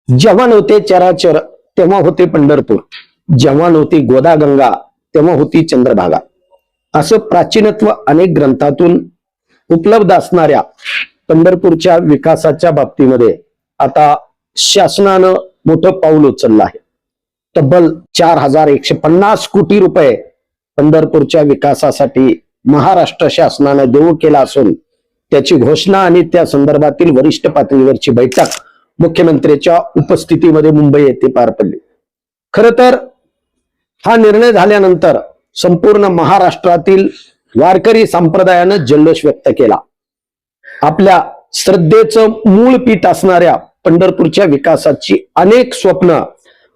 जेव्हा नव्हते चराचर तेव्हा होते पंढरपूर, जेव्हा नव्हती गोदागंगा तेव्हा होती चंद्रभागा. असं प्राचीनत्व अनेक ग्रंथातून उपलब्ध असणाऱ्या पंढरपूरच्या विकासाच्या बाबतीमध्ये आता शासनानं मोठं पाऊल उचललं आहे. तब्बल 4150 कोटी रुपये पंढरपूरच्या विकासासाठी महाराष्ट्र शासनानं देऊ केला असून त्याची घोषणा आणि त्या संदर्भातील वरिष्ठ पातळीवरची बैठक मुख्यमंत्र्यांच्या उपस्थितीमध्ये मुंबई येथे पार पडली. खरं तर हा निर्णय झाल्यानंतर संपूर्ण महाराष्ट्रातील वारकरी संप्रदायानं जल्लोष व्यक्त केला. आपल्या श्रद्धेचं मूळ पीठ असणाऱ्या पंढरपूरच्या विकासाची अनेक स्वप्न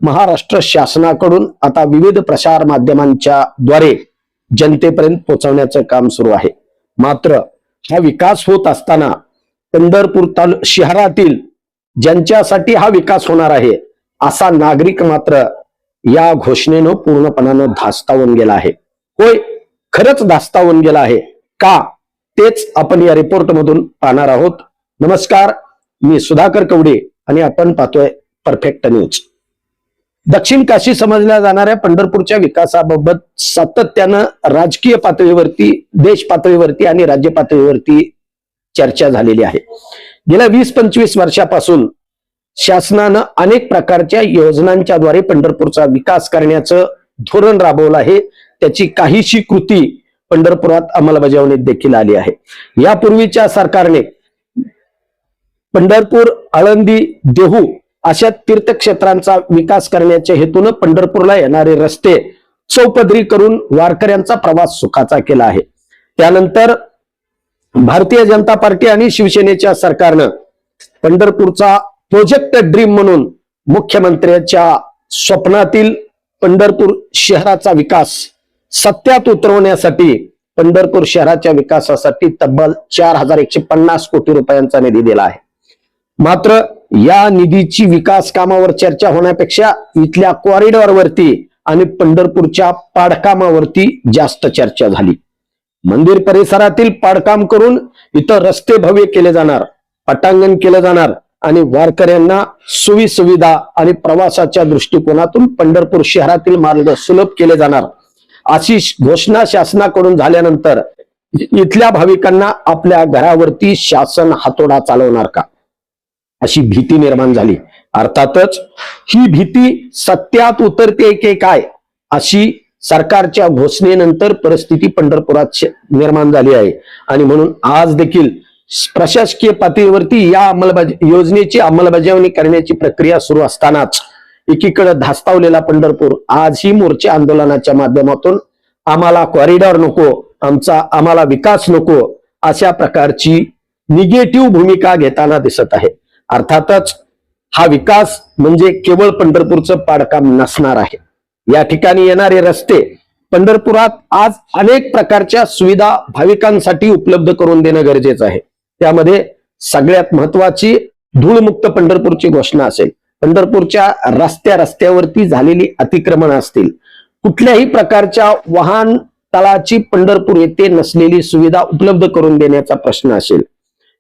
महाराष्ट्र शासनाकडून आता विविध प्रसार माध्यमांच्या द्वारे जनतेपर्यंत पोहोचवण्याचं काम सुरू आहे. मात्र हा विकास होत असताना पंढरपूर शहरातील ज्यांच्यासाठी हा विकास होणार आहे असा नागरिक मात्र या घोषणेनं पूर्णपणानं धास्तावून गेला आहे. होय, खरंच धास्तावून गेला आहे का, तेच आपण या रिपोर्ट मधून पाहणार आहोत. नमस्कार, मी सुधाकर कवडे आणि आपण पाहतोय परफेक्ट न्यूज. दक्षिण काशी समजल्या जाणाऱ्या पंढरपूरच्या विकासाबाबत सातत्यानं राजकीय पातळीवरती, देश पातळीवरती आणि राज्य पातळीवरती चर्चा झालेली आहे. गेल्या 20-25 वर्षापासून शासनानं अनेक प्रकारच्या योजनांच्या द्वारे पंढरपूरचा विकास करण्याचं धोरण राबवलं आहे. त्याची काहीशी कृती पंढरपुरात अंमलबजावणीत देखील आली आहे. यापूर्वीच्या सरकारने पंढरपूर, आळंदी, देहू अशा तीर्थक्षेत्रांचा विकास करण्याच्या हेतून पंढरपूरला येणारे रस्ते चौपदरी करून वारकऱ्यांचा प्रवास सुखाचा केला आहे. त्यानंतर भारतीय जनता पार्टी आणि शिवसेनेच्या सरकारनं पंढरपूरचा प्रोजेक्ट ड्रीम म्हणून मुख्यमंत्र्यांच्या स्वप्नातील पंढरपूर शहराचा विकास सत्यात उतरवण्यासाठी पंढरपूर शहराच्या विकासासाठी तब्बल 4150 कोटी रुपयांचा निधी दिला आहे. मात्र या निधीची विकास कामावर चर्चा होण्यापेक्षा इथल्या कॉरिडॉरवरती आणि पंढरपूरच्या पाडकामावरती जास्त चर्चा झाली. मंदिर परिसरातील पाडकाम करून इथं रस्ते भव्य केले जाणार, पटांगण केलं जाणार आणि वारकऱ्यांना सोयी सुविधा आणि प्रवासाच्या दृष्टिकोनातून पंढरपूर शहरातील मार्ग सुलभ केले जाणार अशी घोषणा शासनाकडून झाल्यानंतर इथल्या भाविकांना आपल्या घरावरती शासन हातोडा चालवणार का अशी भीती निर्माण झाली. अर्थातच ही भीती सत्यात उतरते की काय अशी सरकारच्या घोषणेनंतर परिस्थिती पंढरपुरात निर्माण झाली आहे. आणि म्हणून आज देखील प्रशासकीय पातळीवरती या योजनेची अंमलबजावणी करण्याची प्रक्रिया सुरू असतानाच एकीकडे धास्तावलेला पंढरपूर आजही मोर्चे आंदोलनाच्या माध्यमातून आम्हाला कॉरिडॉर नको, आम्हाला विकास नको अशा प्रकारची निगेटिव्ह भूमिका घेताना दिसत आहे. अर्थातच हा विकास म्हणजे केवळ पंढरपूरचं पाडकाम नसणार आहे. या ठिकाणी येणारे रस्ते पंढरपुरात आज अनेक प्रकारच्या सुविधा भाविकांसाठी उपलब्ध करून देणं गरजेचं आहे. त्यामध्ये सगळ्यात महत्वाची धूळमुक्त पंढरपूरची घोषणा असेल. पंढरपूरच्या रस्त्यावरती झालेली अतिक्रमण असतील, कुठल्याही प्रकारच्या वाहन तळाची पंढरपूर येथे नसलेली सुविधा उपलब्ध करून देण्याचा प्रश्न असेल,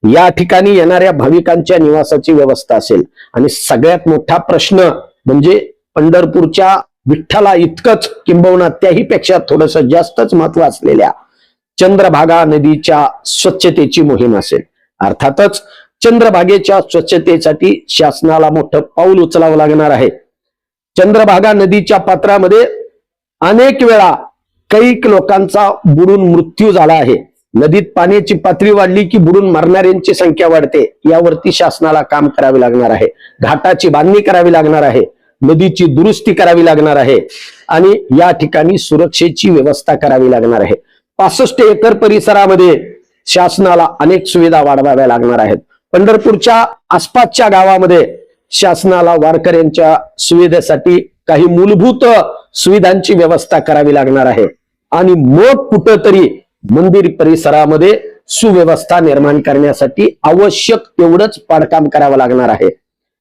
या ठिकाणी येणाऱ्या भाविकांच्या निवासाची व्यवस्था असेल आणि सगळ्यात मोठा प्रश्न म्हणजे पंढरपूरच्या विठ्ठला इतकंच किंबहुना त्याही पेक्षा थोडस जास्तच महत्व असलेल्या चंद्रभागा नदीच्या स्वच्छतेची मोहीम असेल. अर्थातच चंद्रभागेच्या स्वच्छतेसाठी शासनाला मोठं पाऊल उचलावं लागणार आहे. चंद्रभागा नदीच्या पात्रामध्ये अनेक वेळा कैक लोकांचा बुडून मृत्यू झाला आहे. नदीत पाण्याची पातळी वाढली की बुडून मरणाऱ्यांची संख्या वाढते. यावरती शासनाला काम करावे लागणार आहे. घाटाची बांधणी करावी लागणार आहे, नदीची दुरुस्ती करावी लागणार आहे आणि या ठिकाणी सुरक्षेची व्यवस्था करावी लागणार आहे. 65 एकर परिसरामध्ये शासनाला अनेक सुविधा वाढवाव्या लागणार आहेत. पंढरपूरच्या आसपासच्या गावामध्ये शासनाला वारकऱ्यांच्या सुविधेसाठी काही मूलभूत सुविधांची व्यवस्था करावी लागणार आहे आणि मग कुठंतरी मंदिर परिसरामध्ये सुव्यवस्था निर्माण करण्यासाठी आवश्यक तेवढंच पाडकाम करावं लागणार आहे.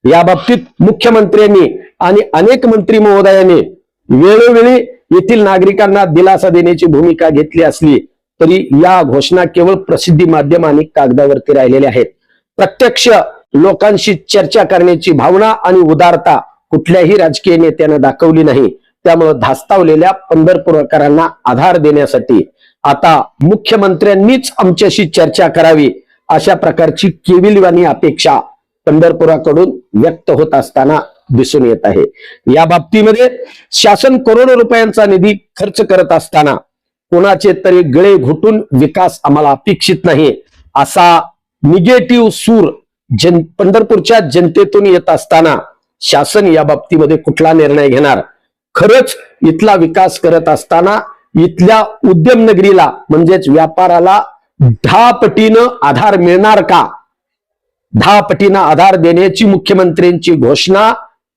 या बाबतीत मुख्यमंत्र्यांनी आणि अनेक मंत्री महोदयांनी वेळोवेळी येथील नागरिकांना दिलासा देण्याची भूमिका घेतली असली तरी या घोषणा केवळ प्रसिद्धी माध्यम आणि कागदावरती राहिलेल्या आहेत. प्रत्यक्ष लोकांशी चर्चा करण्याची भावना आणि उदारता कुठल्याही राजकीय नेत्यानं दाखवली नाही. त्यामुळे धास्तावलेल्या पंढरपूरकरांना आधार देण्यासाठी आता मुख्यमंत्र्यांनीच आमच्याशी चर्चा करावी अशा प्रकारची केविलवाणी अपेक्षा पंढरपुराकडून व्यक्त होत असताना दिसून येत आहे. या बाबतीमध्ये शासन करोडो रुपयांचा निधी खर्च करत असताना कोणाचे तरी गळे घुटून विकास आम्हाला अपेक्षित नाही असा निगेटिव्ह सूर पंढरपूरच्या जनतेतून येत असताना शासन या बाबतीमध्ये कुठला निर्णय घेणार? खरंच इथला विकास करत असताना इथल्या उद्यमनगरीला म्हणजेच व्यापाराला 10 पटीनं आधार मिळणार का? 10 पटीनं आधार देण्याची मुख्यमंत्र्यांची घोषणा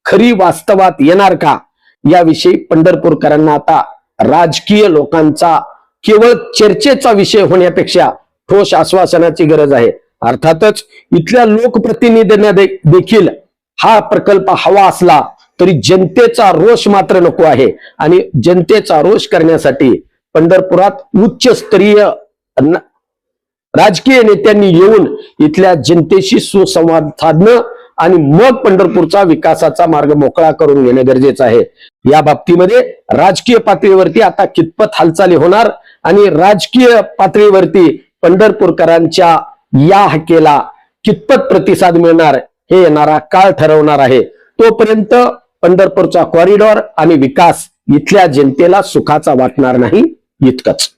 खरी वास्तवात येणार का? याविषयी पंढरपूरकरांना आता राजकीय लोकांचा केवळ चर्चेचा विषय होण्यापेक्षा ठोस आश्वासनाची गरज आहे. अर्थातच इथल्या लोकप्रतिनिधींना देखील हा प्रकल्प हवा असला तरी जनतेचा रोष मात्र नको आहे. आणि जनतेचा रोष करण्यासाठी पंढरपुरात उच्चस्तरीय राजकीय नेत्यांनी येऊन इथल्या जनतेशी सुसंवाद साधणं आणि मग पंढरपूरचा विकासाचा मार्ग मोकळा करून घेणं गरजेचं आहे. या बाबतीमध्ये राजकीय पातळीवरती आता कितपत हालचाली होणार आणि राजकीय पातळीवरती पंढरपूरकरांच्या या हाकेला कितपत प्रतिसाद मिळणार हे येणारा काळ ठरवणार आहे. तोपर्यंत पंढरपूरचा कॉरिडॉर आणि विकास इथल्या जनतेला सुखाचा वाटणार नाही. इतकंच.